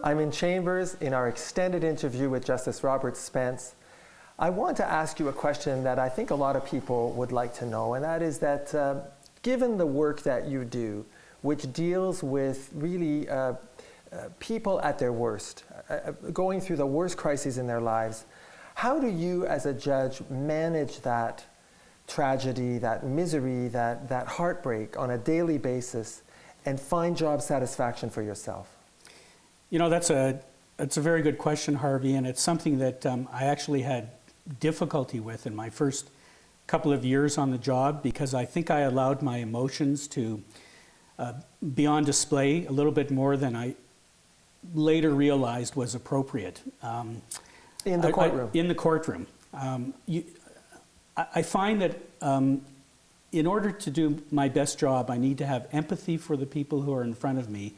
I'm in chambers in our extended interview with Justice Robert Spence. I want to ask you a question that I think a lot of people would like to know, and that is that given the work that you do, which deals with really people at their worst, going through the worst crises in their lives, how do you as a judge manage that tragedy, that misery, that heartbreak on a daily basis and find job satisfaction for yourself? You know, that's a very good question, Harvey, and it's something that I actually had difficulty with in my first couple of years on the job, because I think I allowed my emotions to be on display a little bit more than I later realized was appropriate. In the courtroom? In the courtroom. I find that in order to do my best job, I need to have empathy for the people who are in front of me,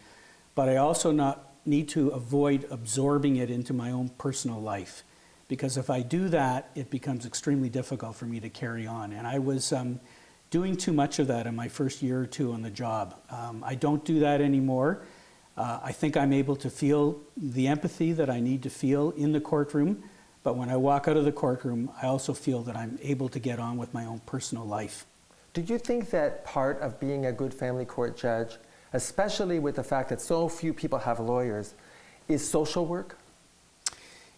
but I also need to avoid absorbing it into my own personal life. Because if I do that, it becomes extremely difficult for me to carry on. And I was doing too much of that in my first year or two on the job. I don't do that anymore. I think I'm able to feel the empathy that I need to feel in the courtroom, but when I walk out of the courtroom, I also feel that I'm able to get on with my own personal life. Do you think that part of being a good family court judge, especially with the fact that so few people have lawyers, is social work?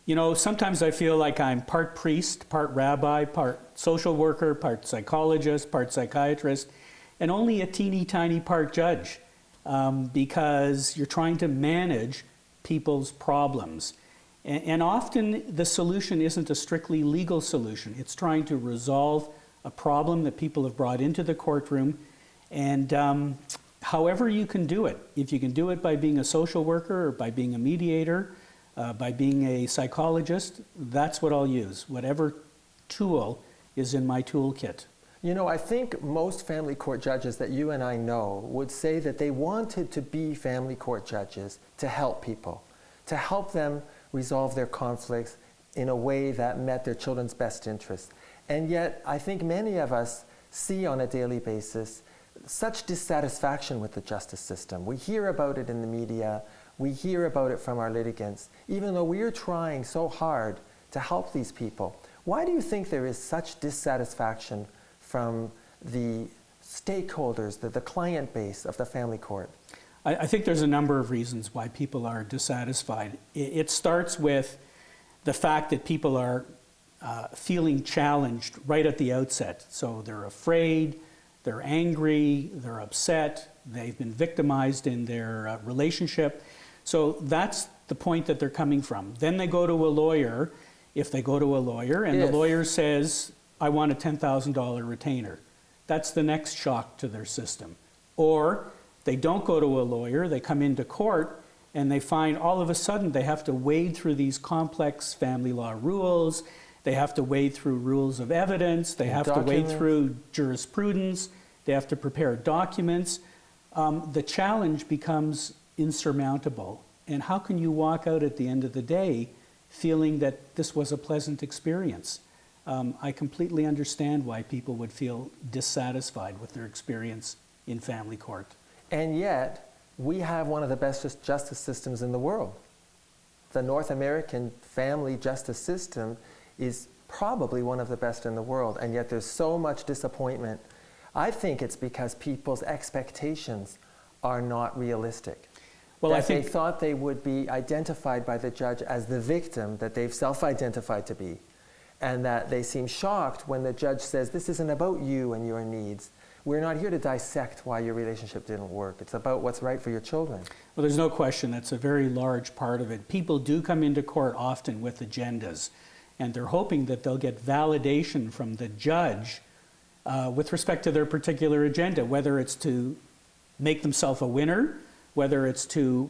You know, sometimes I feel like I'm part priest, part rabbi, part social worker, part psychologist, part psychiatrist, and only a teeny tiny part judge, because you're trying to manage people's problems. And often the solution isn't a strictly legal solution. It's trying to resolve a problem that people have brought into the courtroom, and however you can do it. If you can do it by being a social worker or by being a mediator, by being a psychologist, that's what I'll use. Whatever tool is in my toolkit. You know, I think most family court judges that you and I know would say that they wanted to be family court judges to help people, to help them resolve their conflicts in a way that met their children's best interests. And yet, I think many of us see on a daily basis such dissatisfaction with the justice system. We hear about it in the media, we hear about it from our litigants, even though we are trying so hard to help these people. Why do you think there is such dissatisfaction from the stakeholders, the client base of the family court? I think there's a number of reasons why people are dissatisfied. It starts with the fact that people are feeling challenged right at the outset. So they're afraid, they're angry, they're upset, they've been victimized in their relationship. So that's the point that they're coming from. Then they go to a lawyer, if they go to a lawyer, and the lawyer says, I want a $10,000 retainer. That's the next shock to their system. Or they don't go to a lawyer, they come into court, and they find all of a sudden they have to wade through these complex family law rules, they have to wade through rules of evidence, they have to wade through jurisprudence, they have to prepare documents. The challenge becomes insurmountable. And how can you walk out at the end of the day feeling that this was a pleasant experience? I completely understand why people would feel dissatisfied with their experience in family court. And yet, we have one of the best justice systems in the world. The North American family justice system is probably one of the best in the world, and yet there's so much disappointment. I think it's because people's expectations are not realistic. Well, I think they thought they would be identified by the judge as the victim that they've self-identified to be, and that they seem shocked when the judge says, this isn't about you and your needs. We're not here to dissect why your relationship didn't work. It's about what's right for your children. Well, there's no question that's a very large part of it. People do come into court often with agendas, and they're hoping that they'll get validation from the judge with respect to their particular agenda, whether it's to make themselves a winner, whether it's to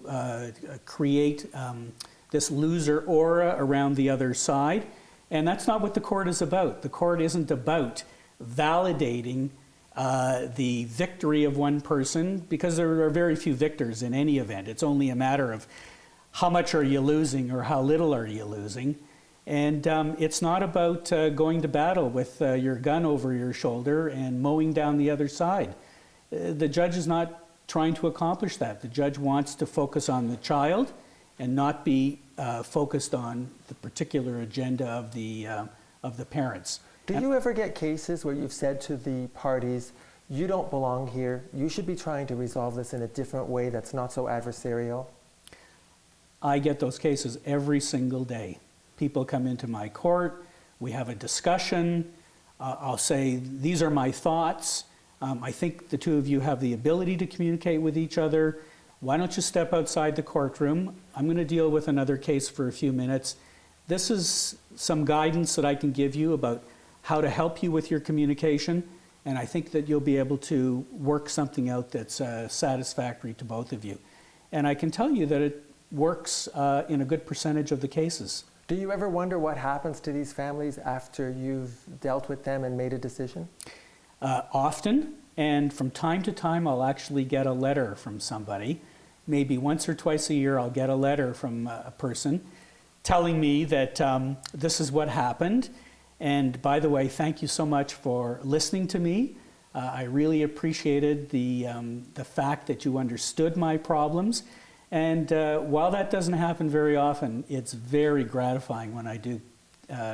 create this loser aura around the other side. And that's not what the court is about. The court isn't about validating the victory of one person, because there are very few victors in any event. It's only a matter of how much are you losing or how little are you losing. And it's not about going to battle with your gun over your shoulder and mowing down the other side. The judge is not trying to accomplish that. The judge wants to focus on the child and not be focused on the particular agenda of the parents. Do you ever get cases where you've said to the parties, you don't belong here, you should be trying to resolve this in a different way that's not so adversarial? I get those cases every single day. People come into my court, we have a discussion, I'll say, these are my thoughts. I think the two of you have the ability to communicate with each other. Why don't you step outside the courtroom? I'm going to deal with another case for a few minutes. This is some guidance that I can give you about how to help you with your communication, and I think that you'll be able to work something out that's satisfactory to both of you. And I can tell you that it works in a good percentage of the cases. Do you ever wonder what happens to these families after you've dealt with them and made a decision? Often, and from time to time, I'll actually get a letter from somebody. Maybe once or twice a year, I'll get a letter from a person telling me that this is what happened. And by the way, thank you so much for listening to me. I really appreciated the fact that you understood my problems. And while that doesn't happen very often, it's very gratifying when I do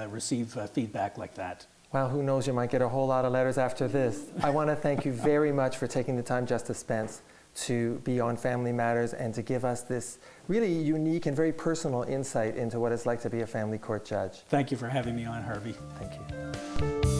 receive feedback like that. Well, who knows, you might get a whole lot of letters after this. I want to thank you very much for taking the time, Justice Spence, to be on Family Matters and to give us this really unique and very personal insight into what it's like to be a family court judge. Thank you for having me on, Harvey. Thank you.